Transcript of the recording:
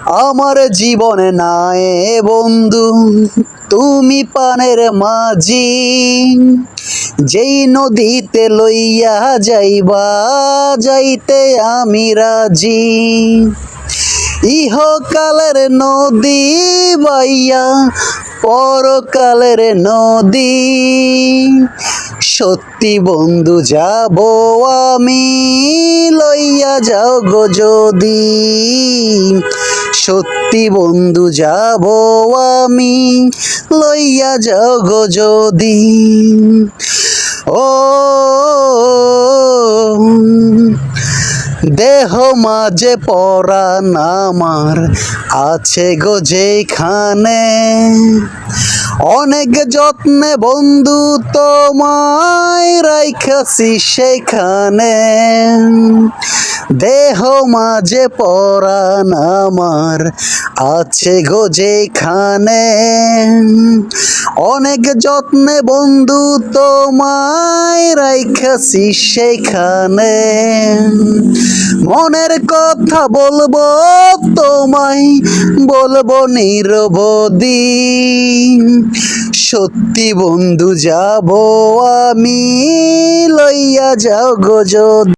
আমার জীবনে নাই বন্ধু তুমি পানের মাঝি, যেই নদীতে লইয়া যাইবা যাইতে আমি রাজি। ইহকালের নদী বাইয়া পরকালের নদী, সত্যি বন্ধু যাব আমি লইয়া যাও গো যদি। সত্যি বন্ধু যাব আমি লইয়া যাও গো যদি। ও দেহ মাঝে পরাণ আমার আছে গো যেখানে, অনেক যত্নে বন্ধু তোমায় রাইখাছি সেখানে। দেহ মাঝে পরাণ আমার আছে গো যেখানে, অনেক যত্নে বন্ধু তোমায় রাইখাছি সেখানে। মনের কথা বলবো তোমায় বলবো নিরবধি, সত্যি বন্ধু যাব আমি লইয়া যাও গো যদি।